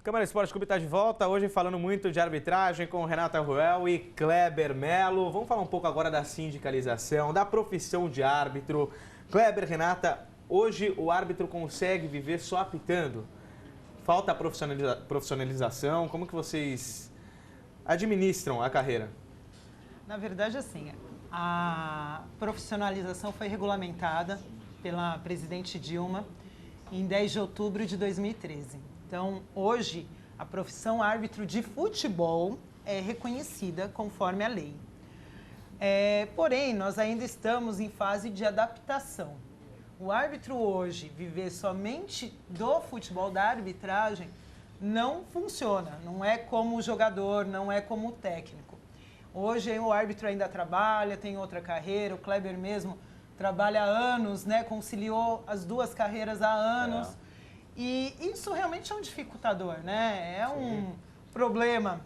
Câmara Esporte Clube está de volta, hoje falando muito de arbitragem com Renata Ruel e Kleber Melo. Vamos falar um pouco agora da sindicalização, da profissão de árbitro. Kleber, Renata, hoje o árbitro consegue viver só apitando? Falta a profissionalização? Como que vocês administram a carreira? Na verdade, assim, a profissionalização foi regulamentada pela presidente Dilma em 10 de outubro de 2013. Então, hoje, a profissão árbitro de futebol é reconhecida conforme a lei. Porém, nós ainda estamos em fase de adaptação. O árbitro hoje viver somente do futebol, da arbitragem, não funciona. Não é como o jogador, não é como o técnico. Hoje o árbitro ainda trabalha, tem outra carreira, o Kleber mesmo trabalha há anos, né? Conciliou as duas carreiras há anos. E isso realmente é um dificultador, né? É um problema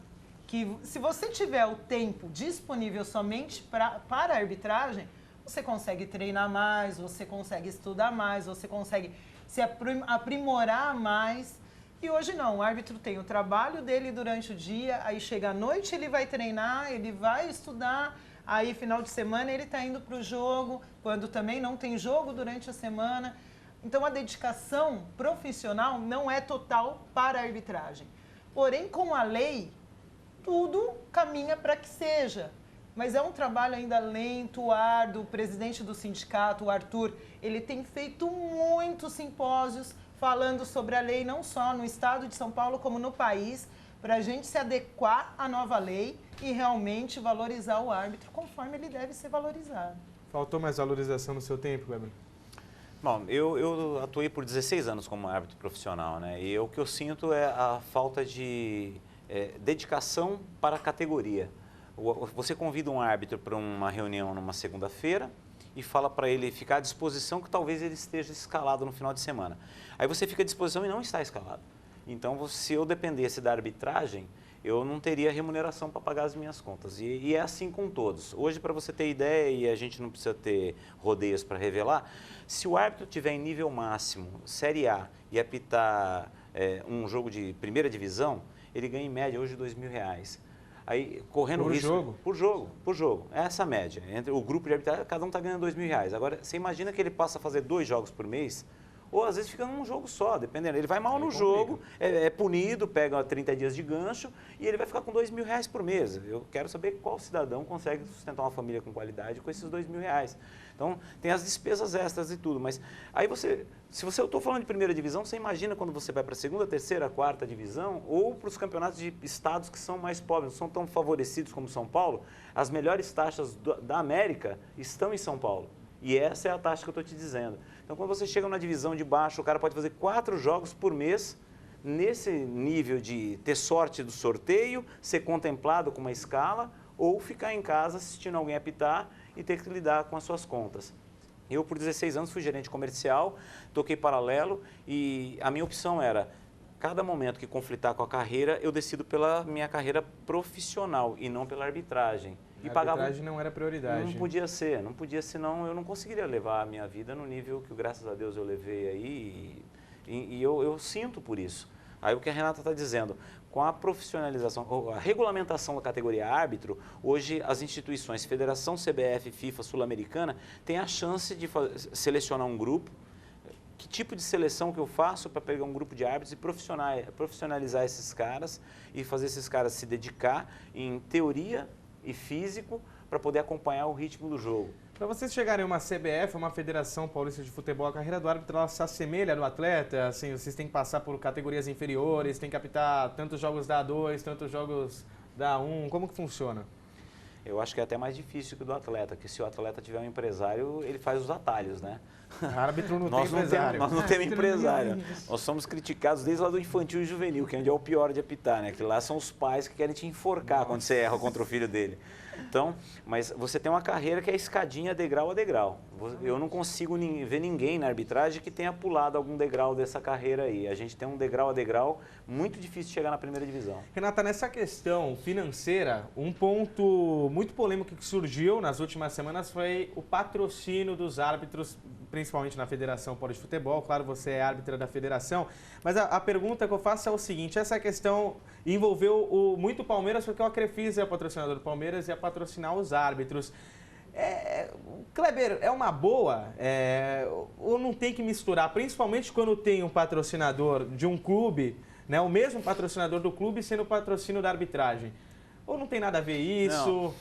que, se você tiver o tempo disponível somente para a arbitragem, você consegue treinar mais, você consegue estudar mais, você consegue se aprimorar mais. E hoje não, o árbitro tem o trabalho dele durante o dia, aí chega à noite ele vai treinar, ele vai estudar, aí final de semana ele está indo para o jogo, quando também não tem jogo durante a semana. Então a dedicação profissional não é total para a arbitragem. Porém, com a lei, tudo caminha para que seja. Mas é um trabalho ainda lento, árduo. O presidente do sindicato, o Arthur, ele tem feito muitos simpósios falando sobre a lei, não só no estado de São Paulo, como no país, para a gente se adequar à nova lei e realmente valorizar o árbitro conforme ele deve ser valorizado. Faltou mais valorização no seu tempo, Kleber? Bom, eu atuei por 16 anos como árbitro profissional, né? E o que eu sinto é a falta de dedicação para a categoria. Você convida um árbitro para uma reunião numa segunda-feira e fala para ele ficar à disposição que talvez ele esteja escalado no final de semana. Aí você fica à disposição e não está escalado. Então, se eu dependesse da arbitragem, eu não teria remuneração para pagar as minhas contas. E é assim com todos. Hoje, para você ter ideia, e a gente não precisa ter rodeios para revelar, se o árbitro tiver em nível máximo, Série A, e apitar um jogo de primeira divisão, ele ganha em média hoje R$2.000. Aí, correndo por risco... jogo? Por jogo. É essa a média. Entre o grupo de arbitragem, cada um está ganhando R$2.000. Agora, você imagina que ele passa a fazer 2 jogos por mês, ou às vezes fica num jogo só, dependendo. Ele vai mal no jogo, é punido, pega 30 dias de gancho e ele vai ficar com R$2.000 por mês. Eu quero saber qual cidadão consegue sustentar uma família com qualidade com esses R$2.000. Então, tem as despesas extras e tudo. Mas aí eu estou falando de primeira divisão, você imagina quando você vai para a segunda, terceira, quarta divisão ou para os campeonatos de estados que são mais pobres, não são tão favorecidos como São Paulo. As melhores taxas da América estão em São Paulo. E essa é a taxa que eu estou te dizendo. Então, quando você chega na divisão de baixo, o cara pode fazer 4 jogos por mês, nesse nível de ter sorte do sorteio, ser contemplado com uma escala, ou ficar em casa assistindo alguém apitar e ter que lidar com as suas contas. Eu, por 16 anos, fui gerente comercial, toquei paralelo e a minha opção era, cada momento que conflitar com a carreira, eu decido pela minha carreira profissional e não pela arbitragem. A arbitragem não era prioridade. Não podia ser, senão eu não conseguiria levar a minha vida no nível que, graças a Deus, eu levei aí e eu sinto por isso. Aí o que a Renata está dizendo, com a profissionalização, a regulamentação da categoria árbitro, hoje as instituições, Federação, CBF, FIFA, Sul-Americana, têm a chance de selecionar um grupo. Que tipo de seleção que eu faço para pegar um grupo de árbitros e profissionalizar esses caras e fazer esses caras se dedicar em teoria e físico para poder acompanhar o ritmo do jogo. Para vocês chegarem a uma CBF, uma Federação Paulista de Futebol, a carreira do árbitro ela se assemelha do atleta? Assim, vocês têm que passar por categorias inferiores, tem que apitar tantos jogos da A2, tantos jogos da A1, como que funciona? Eu acho que é até mais difícil que o do atleta, porque se o atleta tiver um empresário, ele faz os atalhos, né? O árbitro não tem empresário. Nós não temos empresário. Nós somos criticados desde lá do infantil e juvenil, que é onde é o pior de apitar, né? Que lá são os pais que querem te enforcar quando você erra contra o filho dele. Então, mas você tem uma carreira que é escadinha degrau a degrau. Eu não consigo ver ninguém na arbitragem que tenha pulado algum degrau dessa carreira aí. A gente tem um degrau a degrau muito difícil de chegar na primeira divisão. Renata, nessa questão financeira, um ponto muito polêmico que surgiu nas últimas semanas foi o patrocínio dos árbitros, principalmente na Federação Paulista de Futebol. Claro, você é árbitra da federação, mas a pergunta que eu faço é o seguinte: essa questão envolveu muito o Palmeiras, porque a Crefisa é o patrocinador do Palmeiras e ia patrocinar os árbitros. Kleber, é uma boa ou não tem que misturar, principalmente quando tem um patrocinador de um clube, né, o mesmo patrocinador do clube sendo o patrocínio da arbitragem? Ou não tem nada a ver isso? Não.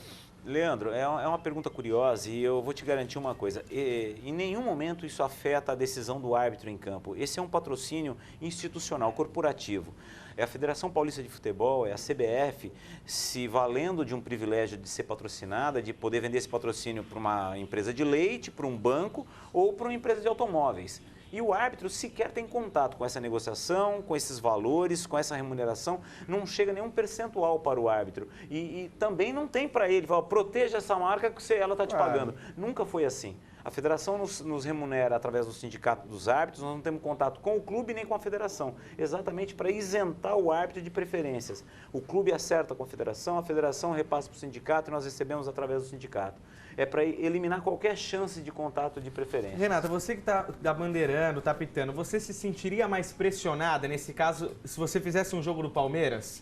Leandro, é uma pergunta curiosa e eu vou te garantir uma coisa. Em nenhum momento isso afeta a decisão do árbitro em campo. Esse é um patrocínio institucional, corporativo. É a Federação Paulista de Futebol, é a CBF, se valendo de um privilégio de ser patrocinada, de poder vender esse patrocínio para uma empresa de leite, para um banco ou para uma empresa de automóveis. E o árbitro sequer tem contato com essa negociação, com esses valores, com essa remuneração, não chega nenhum percentual para o árbitro. E também não tem para ele, fala, proteja essa marca que ela está te pagando. Nunca foi assim. A federação nos remunera através do sindicato dos árbitros, nós não temos contato com o clube nem com a federação, exatamente para isentar o árbitro de preferências. O clube acerta com a federação repassa para o sindicato e nós recebemos através do sindicato. É para eliminar qualquer chance de contato de preferência. Renata, você que está bandeirando, está pitando, você se sentiria mais pressionada nesse caso se você fizesse um jogo do Palmeiras?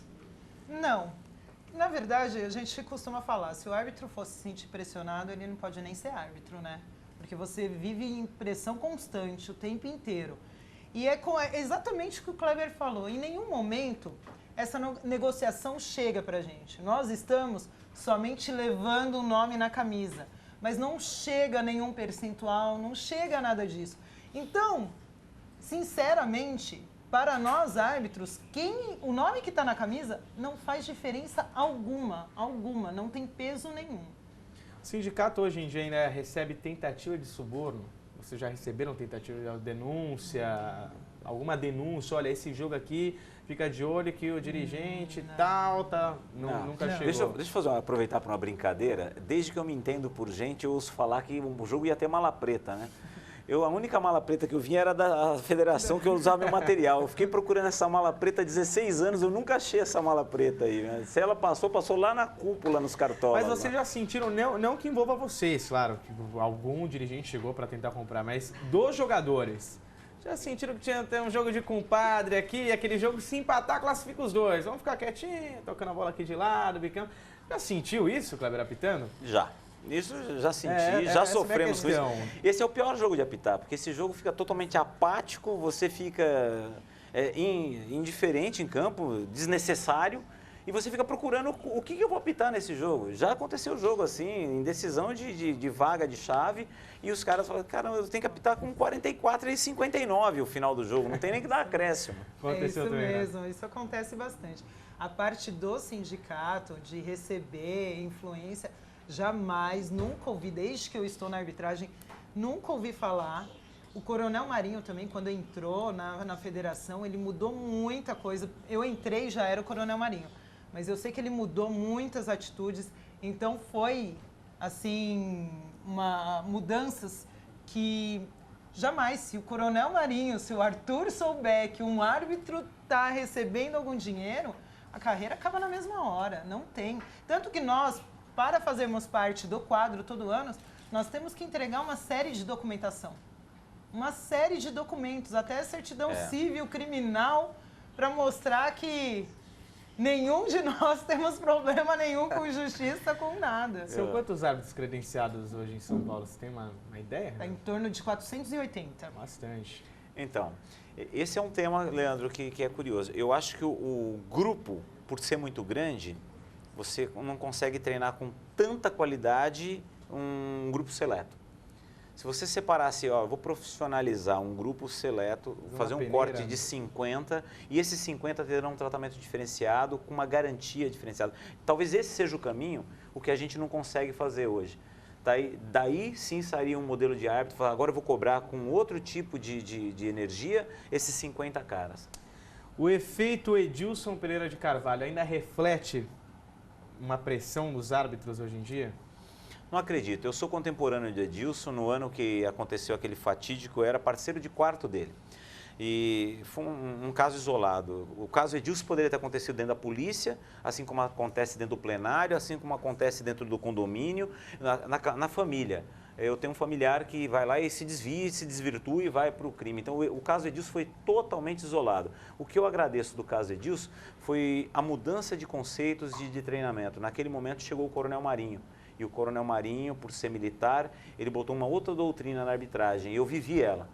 Não. Na verdade, a gente costuma falar, se o árbitro fosse se sentir pressionado, ele não pode nem ser árbitro, né? Porque você vive em pressão constante o tempo inteiro. E é exatamente o que o Kleber falou. Em nenhum momento essa negociação chega pra gente. Nós estamos somente levando o nome na camisa, mas não chega nenhum percentual, não chega nada disso. Então, sinceramente, para nós árbitros, o nome que está na camisa não faz diferença alguma, não tem peso nenhum. O sindicato hoje em dia ainda recebe tentativa de suborno? Vocês já receberam tentativa de denúncia? Alguma denúncia? Olha, esse jogo aqui, fica de olho que o dirigente nunca chegou. Deixa eu aproveitar para uma brincadeira. Desde que eu me entendo por gente, eu ouço falar que o jogo ia ter mala preta, né? A única mala preta que eu vinha era da federação que eu usava meu material. Eu fiquei procurando essa mala preta há 16 anos, eu nunca achei essa mala preta aí. Né? Se ela passou lá na cúpula, nos cartolas. Mas vocês já sentiram, não que envolva vocês, claro, que algum dirigente chegou para tentar comprar, mas dos jogadores, já sentiram que tinha até um jogo de compadre aqui, aquele jogo, se empatar, classifica os dois. Vamos ficar quietinho, tocando a bola aqui de lado, bicando. Já sentiu isso, Kleber, apitando? Já. Isso já senti, já sofremos com isso. Esse é o pior jogo de apitar, porque esse jogo fica totalmente apático, você fica indiferente em campo, desnecessário, e você fica procurando o que eu vou apitar nesse jogo. Já aconteceu o jogo assim, indecisão de vaga de chave, e os caras falam, cara, eu tenho que apitar com 44 e 59 o final do jogo, não tem nem que dar acréscimo. É isso mesmo, isso acontece bastante. A parte do sindicato, de receber influência, jamais, nunca ouvi, desde que eu estou na arbitragem, nunca ouvi falar. O Coronel Marinho também, quando entrou na federação, ele mudou muita coisa. Eu entrei e já era o Coronel Marinho, mas eu sei que ele mudou muitas atitudes. Então foi, assim, mudanças que jamais, se o Coronel Marinho, se o Arthur souber que um árbitro está recebendo algum dinheiro, a carreira acaba na mesma hora, não tem. Tanto que nós, para fazermos parte do quadro todo ano, nós temos que entregar uma série de documentação. Uma série de documentos, até certidão civil, criminal, para mostrar que nenhum de nós temos problema nenhum com justiça, com nada. São quantos árbitros credenciados hoje em São Paulo? Você tem uma ideia? Está em torno de 480. Bastante. Então, esse é um tema, Leandro, que é curioso. Eu acho que o grupo, por ser muito grande, você não consegue treinar com tanta qualidade um grupo seleto. Se você separasse, eu vou profissionalizar um grupo seleto, fazer um corte de 50 e esses 50 terão um tratamento diferenciado, com uma garantia diferenciada. Talvez esse seja o caminho, o que a gente não consegue fazer hoje. Daí sim sairia um modelo de árbitro, agora eu vou cobrar com outro tipo de energia esses 50 caras. O efeito Edilson Pereira de Carvalho ainda reflete uma pressão nos árbitros hoje em dia? Não acredito. Eu sou contemporâneo de Edilson. No ano que aconteceu aquele fatídico, eu era parceiro de quarto dele. E foi um caso isolado. O caso Edilson poderia ter acontecido dentro da polícia, assim como acontece dentro do plenário, assim como acontece dentro do condomínio, na família. Eu tenho um familiar que vai lá e se desvia, se desvirtua e vai para o crime. Então, o caso Edilson foi totalmente isolado. O que eu agradeço do caso Edilson foi a mudança de conceitos de treinamento. Naquele momento chegou o Coronel Marinho. E o Coronel Marinho, por ser militar, ele botou uma outra doutrina na arbitragem. Eu vivi ela.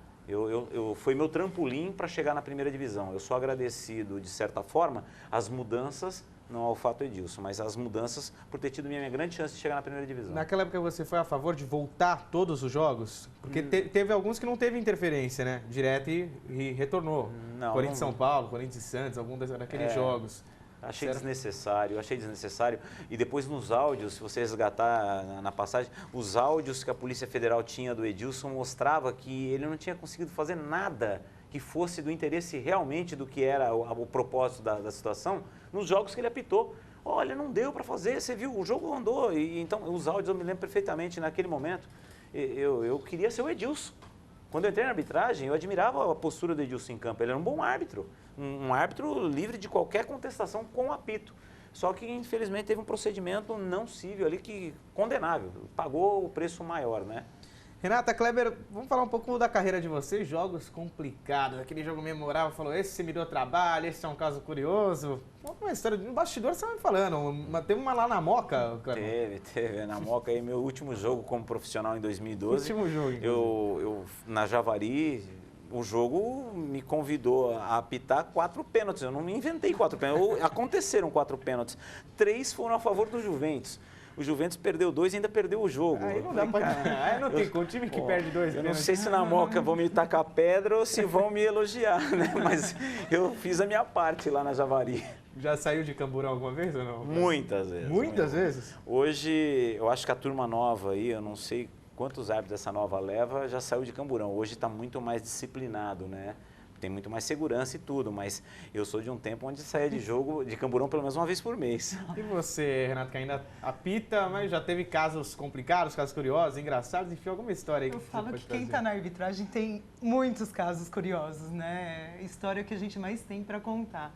Foi meu trampolim para chegar na primeira divisão. Eu sou agradecido, de certa forma, às mudanças, não ao fato Edilson, mas às mudanças por ter tido minha grande chance de chegar na primeira divisão. Naquela época você foi a favor de voltar todos os jogos? Porque teve alguns que não teve interferência, né? Direto e retornou. Corinthians São Paulo, Corinthians e Santos, algum daqueles jogos. Achei desnecessário. E depois nos áudios, se você resgatar na passagem, os áudios que a Polícia Federal tinha do Edilson mostrava que ele não tinha conseguido fazer nada que fosse do interesse realmente do que era o propósito da situação nos jogos que ele apitou. Olha, não deu para fazer, você viu, o jogo andou. E, então, os áudios eu me lembro perfeitamente naquele momento. Eu queria ser o Edilson. Quando eu entrei na arbitragem, eu admirava a postura do Edilson em campo. Ele era um bom árbitro, um árbitro livre de qualquer contestação com o apito. Só que, infelizmente, teve um procedimento não cível ali que condenável, pagou o preço maior, né? Renata, Kleber, vamos falar um pouco da carreira de vocês, jogos complicados, aquele jogo memorável, falou, esse você me deu trabalho, esse é um caso curioso. Uma história, no bastidor você vai me falando, teve uma lá na Moca, Kleber? Teve, na Moca aí, meu último jogo como profissional em 2012. Último jogo, eu na Javari, o jogo me convidou a apitar 4 pênaltis, eu não inventei 4 pênaltis, aconteceram 4 pênaltis, 3 foram a favor do Juventus. O Juventus perdeu 2 e ainda perdeu o jogo. Aí não dá pra... Aí não tem como, time que perde 2. Eu não sei se na Moca vão me tacar pedra ou se vão me elogiar, né? Mas eu fiz a minha parte lá na Javari. Já saiu de Camburão alguma vez ou não? Muitas vezes. Muitas vezes? Hoje, eu acho que a turma nova aí, eu não sei quantos árbitros essa nova leva, já saiu de Camburão. Hoje está muito mais disciplinado, né? Tem muito mais segurança e tudo, mas eu sou de um tempo onde saía de jogo de Camburão pelo menos uma vez por mês. E você, Renato, que ainda apita, mas já teve casos complicados, casos curiosos, engraçados, enfim, alguma história aí que eu falo que quem trazer? está na arbitragem tem muitos casos curiosos, né? História que a gente mais tem para contar.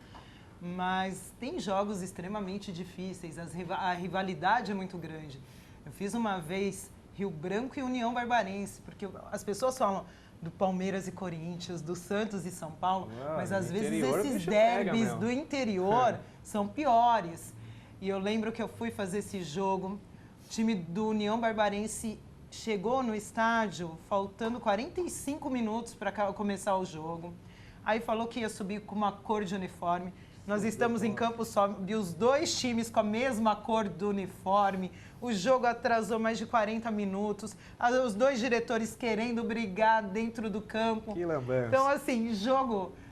Mas tem jogos extremamente difíceis, a rivalidade é muito grande. Eu fiz uma vez Rio Branco e União Barbarense, porque as pessoas falam do Palmeiras e Corinthians, do Santos e São Paulo, mas às vezes esses derbys do interior são piores. E eu lembro que eu fui fazer esse jogo, o time do União Barbarense chegou no estádio faltando 45 minutos para começar o jogo. Aí falou que ia subir com uma cor de uniforme. Nós estamos em campo só, e os 2 times com a mesma cor do uniforme. O jogo atrasou mais de 40 minutos. Os 2 diretores querendo brigar dentro do campo. Que lambança. Então, assim,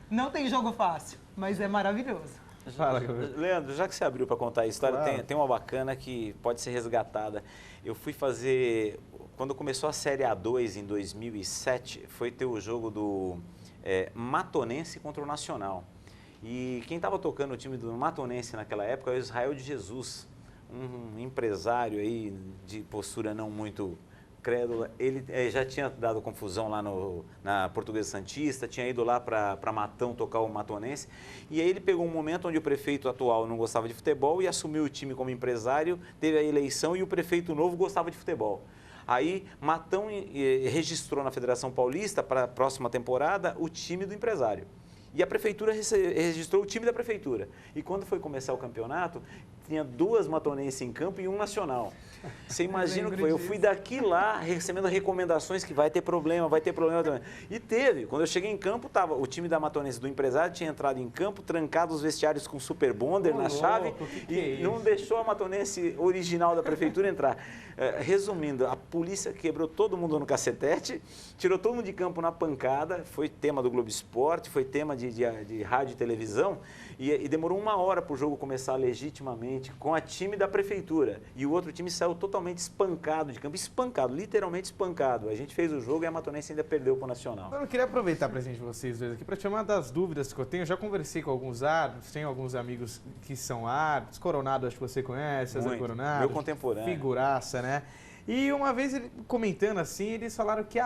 não tem jogo fácil, mas é maravilhoso. Fala, Leandro, já que você abriu para contar a história, claro. tem uma bacana que pode ser resgatada. Eu fui fazer, quando começou a Série A2 em 2007, foi ter o jogo do Matonense contra o Nacional. E quem estava tocando o time do Matonense naquela época era o Israel de Jesus, um empresário aí de postura não muito crédula. Ele já tinha dado confusão lá na Portuguesa Santista, tinha ido lá para Matão tocar o Matonense. E aí ele pegou um momento onde o prefeito atual não gostava de futebol e assumiu o time como empresário, teve a eleição e o prefeito novo gostava de futebol. Aí Matão registrou na Federação Paulista para a próxima temporada o time do empresário. E a prefeitura registrou o time da prefeitura. E quando foi começar o campeonato, tinha 2 matonenses em campo e 1 nacional. Você imagina o que foi? Eu fui daqui lá recebendo recomendações que vai ter problema também. E teve. Quando eu cheguei em campo, tava o time da Matonense do empresário tinha entrado em campo, trancado os vestiários com super bonder na chave e não deixou a Matonense original da prefeitura entrar. Resumindo, a polícia quebrou todo mundo no cacetete, tirou todo mundo de campo na pancada, foi tema do Globo Esporte, foi tema de rádio e televisão, e demorou 1 hora para o jogo começar legitimamente com a time da prefeitura. E o outro time saiu totalmente espancado de campo, espancado, literalmente espancado. A gente fez o jogo e a Matonense ainda perdeu para o Nacional. Eu queria aproveitar a presença de vocês dois aqui para tirar uma das dúvidas que eu tenho. Eu já conversei com alguns árbitros, tenho alguns amigos que são árbitros, Coronado acho que você conhece, César Coronado. Meu contemporâneo. Figuraça, né? E uma vez comentando assim, eles falaram que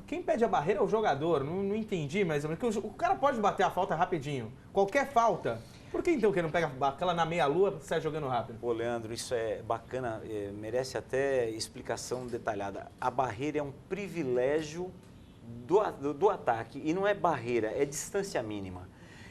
quem pede a barreira é o jogador. Não entendi mais ou menos. O cara pode bater a falta rapidinho. Qualquer falta. Por que então que não pega aquela na meia-lua e sai jogando rápido? Ô, Leandro, isso é bacana, merece até explicação detalhada. A barreira é um privilégio do ataque e não é barreira, é distância mínima.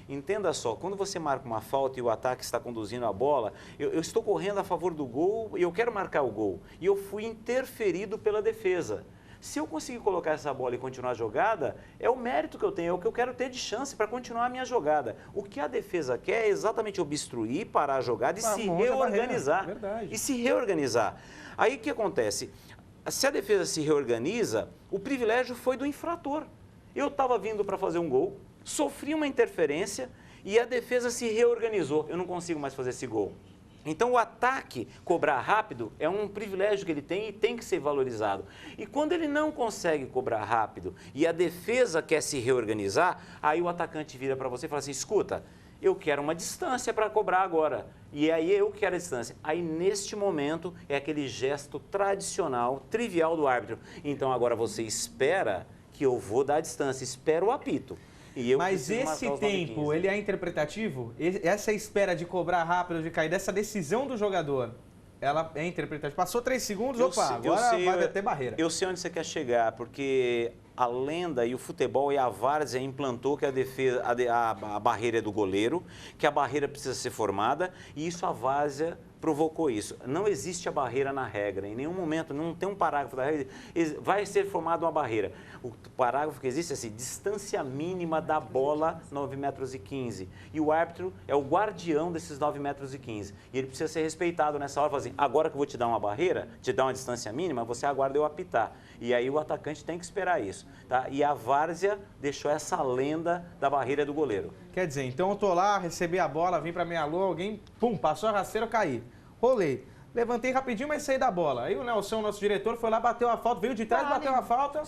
Entenda só, quando você marca uma falta e o ataque está conduzindo a bola, eu estou correndo a favor do gol e eu quero marcar o gol. E eu fui interferido pela defesa. Se eu conseguir colocar essa bola e continuar a jogada, é o mérito que eu tenho, é o que eu quero ter de chance para continuar a minha jogada. O que a defesa quer é exatamente obstruir, parar a jogada e se reorganizar. E se reorganizar. Aí o que acontece? Se a defesa se reorganiza, o privilégio foi do infrator. Eu estava vindo para fazer um gol, sofri uma interferência e a defesa se reorganizou. Eu não consigo mais fazer esse gol. Então, o ataque, cobrar rápido, é um privilégio que ele tem e tem que ser valorizado. E quando ele não consegue cobrar rápido e a defesa quer se reorganizar, aí o atacante vira para você e fala assim, escuta, eu quero uma distância para cobrar agora. E aí eu quero a distância. Aí, neste momento, é aquele gesto tradicional, trivial do árbitro. Então, agora você espera que eu vou dar a distância, espera o apito. Mas esse tempo, ele é interpretativo? Essa espera de cobrar rápido, de cair, dessa decisão do jogador, ela é interpretativa? Passou 3 segundos, agora vai ter barreira. Eu sei onde você quer chegar, porque a lenda e o futebol e a várzea implantou que a barreira é do goleiro, que a barreira precisa ser formada, e isso a várzea provocou isso. Não existe a barreira na regra, em nenhum momento, não tem um parágrafo da regra, vai ser formada uma barreira. O parágrafo que existe é assim, distância mínima da bola, 9,15 metros. E o árbitro é o guardião desses 9,15 metros. E ele precisa ser respeitado nessa hora, assim, agora que eu vou te dar uma barreira, te dar uma distância mínima, você aguarda eu apitar. E aí o atacante tem que esperar isso. Tá? E a várzea deixou essa lenda da barreira do goleiro. Quer dizer, então eu tô lá, recebi a bola, vim pra minha lua, alguém, pum, passou a rasteira, eu caí. Rolei. Levantei rapidinho, mas saí da bola. Aí o Nelson, nosso diretor, foi lá, bateu a falta, veio de trás, bateu a falta,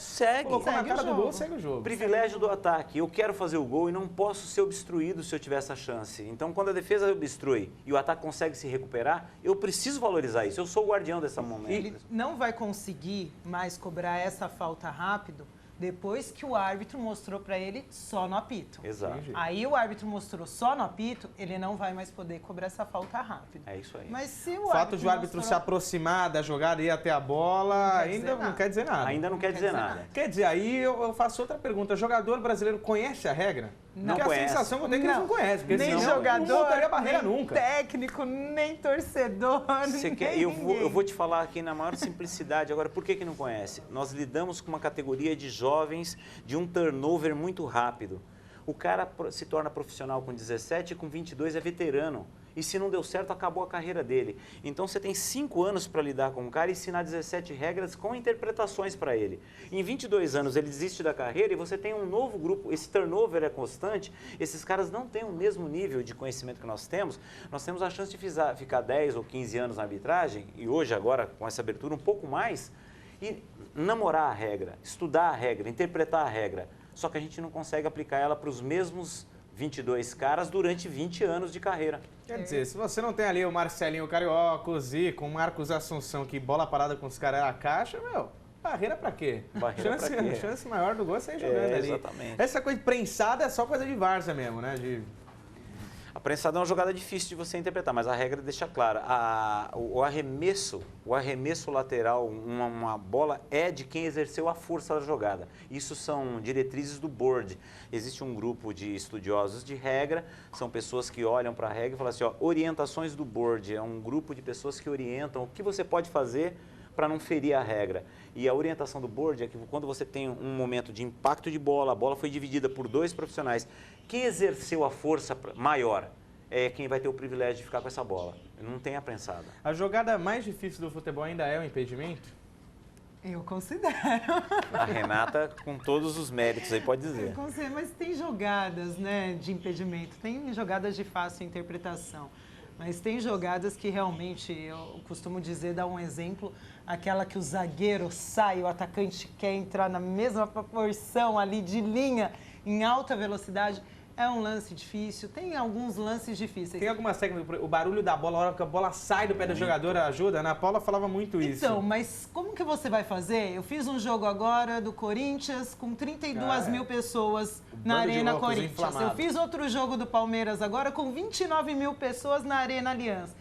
colocou na cara do gol, segue o jogo. Privilégio do ataque. Eu quero fazer o gol e não posso ser obstruído se eu tiver essa chance. Então, quando a defesa obstrui e o ataque consegue se recuperar, eu preciso valorizar isso. Eu sou o guardião dessa momento. Ele não vai conseguir mais cobrar essa falta rápido depois que o árbitro mostrou para ele só no apito. Exato. Aí o árbitro mostrou só no apito, ele não vai mais poder cobrar essa falta rápido. É isso aí. Mas se o fato de o árbitro se aproximar da jogada e ir até a bola, ainda não quer dizer nada. Ainda não quer dizer nada. Quer dizer, aí eu faço outra pergunta. O jogador brasileiro conhece a regra? Não porque conhece. A sensação que eu tenho é que eles não conhecem. Porque nem senão jogador, não botaria barreira nem nunca. Técnico, nem torcedor, eu vou te falar aqui na maior simplicidade. Agora, por que não conhece? Nós lidamos com uma categoria de jovens de um turnover muito rápido. O cara se torna profissional com 17 e com 22 é veterano. E se não deu certo, acabou a carreira dele. Então você tem 5 anos para lidar com o cara e ensinar 17 regras com interpretações para ele. Em 22 anos ele desiste da carreira e você tem um novo grupo, esse turnover é constante, esses caras não têm o mesmo nível de conhecimento que nós temos a chance de ficar 10 ou 15 anos na arbitragem, e hoje agora com essa abertura um pouco mais, e namorar a regra, estudar a regra, interpretar a regra. Só que a gente não consegue aplicar ela para os mesmos 22 caras durante 20 anos de carreira. Quer dizer, se você não tem ali o Marcelinho Carioca, o Zico, o Marcos Assunção, que bola parada com os caras era a caixa, meu, barreira pra quê? Barreira pra quê? Chance maior do gol é sair jogando ali. Exatamente. Essa coisa de prensada é só coisa de várzea mesmo, né? A prensada é uma jogada difícil de você interpretar, mas a regra deixa clara. O arremesso lateral, uma bola, é de quem exerceu a força da jogada. Isso são diretrizes do board. Existe um grupo de estudiosos de regra, são pessoas que olham para a regra e falam assim, ó, orientações do board. É um grupo de pessoas que orientam o que você pode fazer para não ferir a regra. E a orientação do board é que quando você tem um momento de impacto de bola, a bola foi dividida por 2 profissionais, quem exerceu a força maior é quem vai ter o privilégio de ficar com essa bola. Não tem a prensada. A jogada mais difícil do futebol ainda é o impedimento? Eu considero. A Renata, com todos os méritos aí, pode dizer. Eu considero, mas tem jogadas, né, de impedimento, tem jogadas de fácil interpretação. Mas tem jogadas que realmente, eu costumo dizer, dar um exemplo, aquela que o zagueiro sai, o atacante quer entrar na mesma proporção ali de linha, em alta velocidade. É um lance difícil, tem alguns lances difíceis. Tem algumas técnicas, o barulho da bola, a hora que a bola sai do pé do jogador ajuda? A Ana Paula falava muito isso. Então, mas como que você vai fazer? Eu fiz um jogo agora do Corinthians com 32 mil pessoas na Arena Corinthians. Eu fiz outro jogo do Palmeiras agora com 29 mil pessoas na Arena Aliança.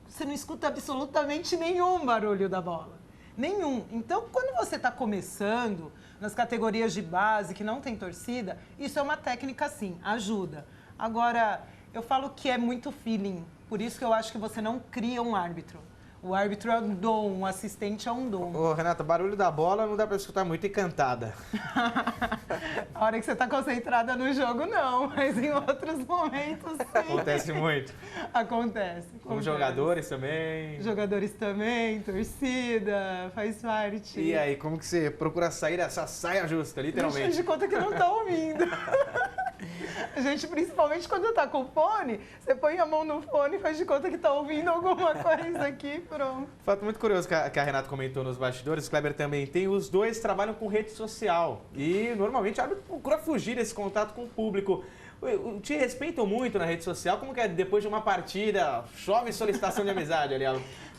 Você não escuta absolutamente nenhum barulho da bola. Nenhum. Então, quando você está começando nas categorias de base, que não tem torcida, isso é uma técnica, sim, ajuda. Agora, eu falo que é muito feeling, por isso que eu acho que você não cria um árbitro. O árbitro é um dom, um assistente é um dom. Ô, Renata, barulho da bola não dá pra escutar muito e cantada. A hora que você tá concentrada no jogo, não. Mas em outros momentos, sim. Acontece muito. Acontece. Com jogadores também. Jogadores também, torcida, faz parte. E aí, como que você procura sair dessa saia justa, literalmente? Faz de conta que não tá ouvindo. A gente, principalmente quando tá com fone, você põe a mão no fone e faz de conta que tá ouvindo alguma coisa aqui, pronto. Fato muito curioso que a Renata comentou nos bastidores, o Kleber também tem, os dois trabalham com rede social e normalmente a árbitro procura fugir desse contato com o público. Te respeitam muito na rede social? Como que é depois de uma partida, chove solicitação de amizade ali?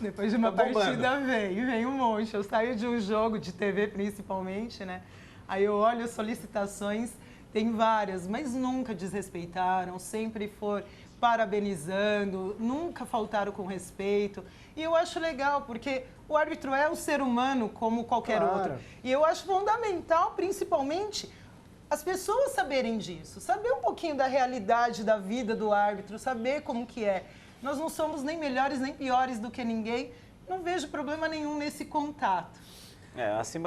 Depois de uma partida vem um monte. Eu saio de um jogo de TV principalmente, né? Aí eu olho as solicitações, tem várias, mas nunca desrespeitaram, sempre foram parabenizando, nunca faltaram com respeito. E eu acho legal, porque o árbitro é um ser humano como qualquer outro. E eu acho fundamental, principalmente, as pessoas saberem disso, saber um pouquinho da realidade da vida do árbitro, saber como que é. Nós não somos nem melhores nem piores do que ninguém, não vejo problema nenhum nesse contato.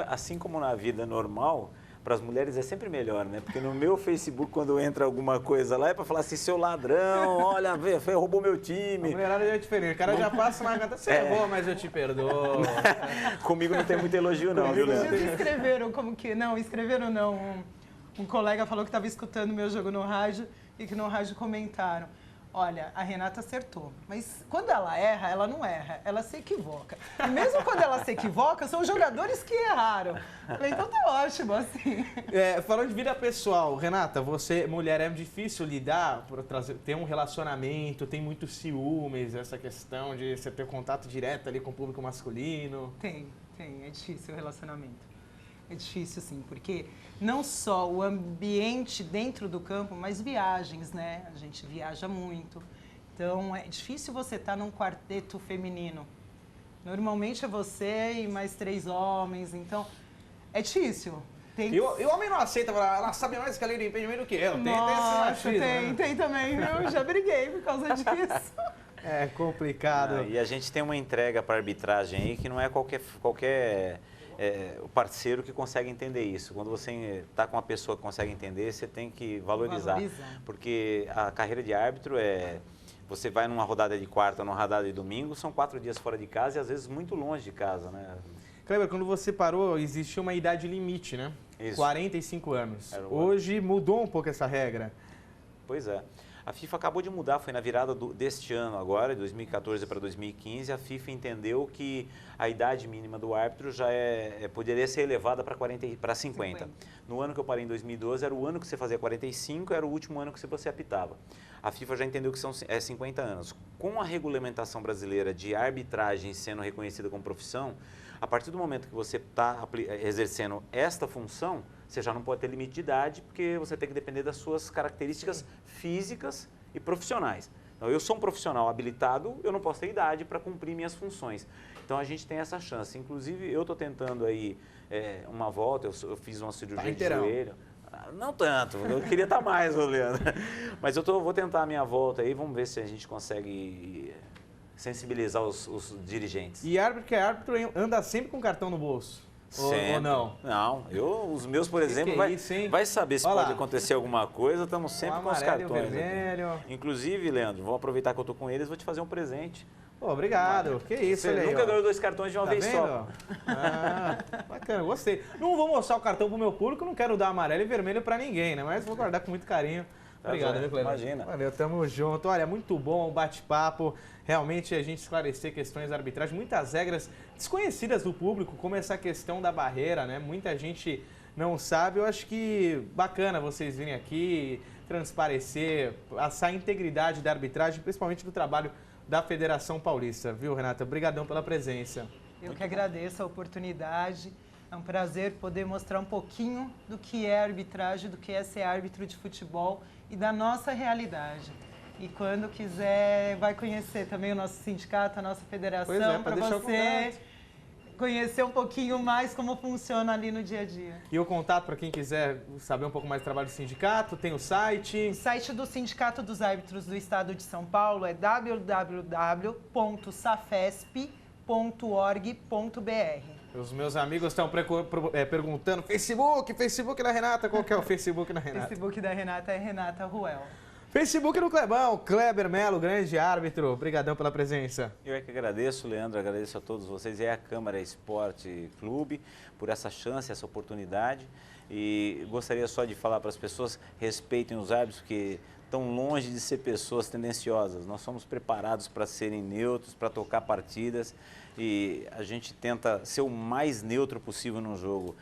Assim como na vida normal, para as mulheres é sempre melhor, né? Porque no meu Facebook, quando entra alguma coisa lá, é para falar assim, seu ladrão, olha, roubou meu time. A mulherada é diferente, o cara já passa na gata, você é boa, mas eu te perdoo. Comigo não tem muito elogio não, viu, Leandro? Eles escreveram como que... Não, escreveram não. Um colega falou que estava escutando meu jogo no rádio e que no rádio comentaram. Olha, a Renata acertou, mas quando ela erra, ela não erra, ela se equivoca. E mesmo quando ela se equivoca, são os jogadores que erraram. Falei, então tá ótimo, assim. Falando de vida pessoal, Renata, você, mulher, é difícil lidar, ter um relacionamento, tem muitos ciúmes, essa questão de você ter contato direto ali com o público masculino? Tem, é difícil o relacionamento. É difícil, sim, porque não só o ambiente dentro do campo, mas viagens, né? A gente viaja muito. Então, é difícil você estar num quarteto feminino. Normalmente é você e mais 3 homens, então é difícil. E o homem não aceita, ela sabe mais que a lei do impedimento do que eu. Tem também, viu? Já briguei por causa disso. É complicado. E a gente tem uma entrega para arbitragem aí que não é qualquer o parceiro que consegue entender isso. Quando você está com uma pessoa que consegue entender, você tem que valorizar. Porque a carreira de árbitro você vai numa rodada de quarta, numa rodada de domingo, são 4 dias fora de casa e às vezes muito longe de casa, né? Kleber, quando você parou, existia uma idade limite, né? Isso. 45 anos. Hoje mudou um pouco essa regra. Pois é. A FIFA acabou de mudar, foi na virada deste ano agora, de 2014 para 2015, a FIFA entendeu que a idade mínima do árbitro já poderia ser elevada para 50. No ano que eu parei em 2012, era o ano que você fazia 45, era o último ano que você apitava. A FIFA já entendeu que são 50 anos. Com a regulamentação brasileira de arbitragem sendo reconhecida como profissão, a partir do momento que você está exercendo esta função, você já não pode ter limite de idade, porque você tem que depender das suas características físicas e profissionais. Então, eu sou um profissional habilitado, eu não posso ter idade para cumprir minhas funções. Então, a gente tem essa chance. Inclusive, eu estou tentando aí uma volta, eu fiz uma cirurgia de joelho. Não tanto, eu queria estar mais, Leandro. Mas vou tentar a minha volta aí, vamos ver se a gente consegue sensibilizar os dirigentes. E árbitro que é árbitro anda sempre com cartão no bolso? Ou não? Não, os meus, por exemplo, vai saber se pode acontecer alguma coisa, estamos sempre com os cartões. Inclusive, Leandro, vou aproveitar que eu estou com eles, vou te fazer um presente. Pô, obrigado. Que isso, Você nunca ganhou 2 cartões de uma vez só. Bacana, gostei. Não vou mostrar o cartão pro meu público, não quero dar amarelo e vermelho para ninguém, né? Mas vou guardar com muito carinho. Obrigado, viu, Kleber? Imagina. Valeu, tamo junto. Olha, muito bom o bate-papo. Realmente a gente esclarecer questões de arbitragem, muitas regras desconhecidas do público, como essa questão da barreira, né? Muita gente não sabe. Eu acho que bacana vocês virem aqui, transparecer essa integridade da arbitragem, principalmente do trabalho da Federação Paulista. Viu, Renata? Obrigadão pela presença. Eu que agradeço a oportunidade. É um prazer poder mostrar um pouquinho do que é arbitragem, do que é ser árbitro de futebol e da nossa realidade. E quando quiser, vai conhecer também o nosso sindicato, a nossa federação, para você conhecer um pouquinho mais como funciona ali no dia a dia. E o contato para quem quiser saber um pouco mais do trabalho do sindicato, tem o site? O site do Sindicato dos Árbitros do Estado de São Paulo é www.safesp.org.br. Os meus amigos estão perguntando, Facebook da Renata, qual que é o Facebook da Renata? O Facebook da Renata é Renata Ruel. Facebook do Clebão, Kleber Melo, grande árbitro, obrigadão pela presença. Eu é que agradeço, Leandro, agradeço a todos vocês e a Câmara Esporte Clube por essa chance, essa oportunidade. E gostaria só de falar para as pessoas, respeitem os árbitros que estão longe de ser pessoas tendenciosas. Nós somos preparados para serem neutros, para tocar partidas e a gente tenta ser o mais neutro possível no jogo.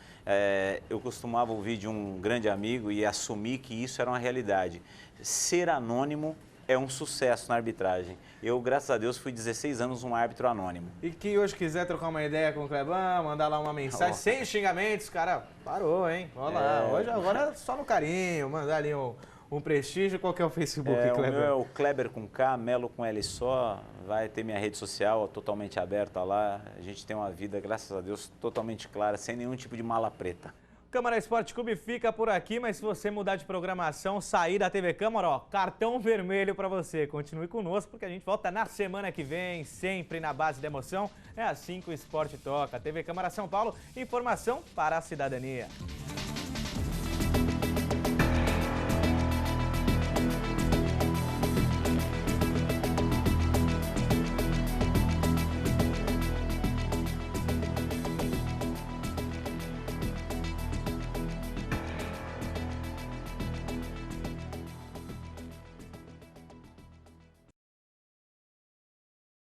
Eu costumava ouvir de um grande amigo e assumir que isso era uma realidade. Ser anônimo é um sucesso na arbitragem. Eu, graças a Deus, fui 16 anos um árbitro anônimo. E quem hoje quiser trocar uma ideia com o Clebão, mandar lá uma mensagem, sem xingamentos, cara, parou, hein? Olha lá, hoje agora é só no carinho, mandar ali um prestígio. Qual que é o Facebook, Cleber? Cleber? O meu é o Kleber com K, Melo com L só. Vai ter minha rede social totalmente aberta lá. A gente tem uma vida, graças a Deus, totalmente clara, sem nenhum tipo de mala preta. Câmara Esporte Clube fica por aqui, mas se você mudar de programação, sair da TV Câmara, ó, cartão vermelho para você. Continue conosco, porque a gente volta na semana que vem, sempre na base da emoção. É assim que o esporte toca. TV Câmara São Paulo, informação para a cidadania.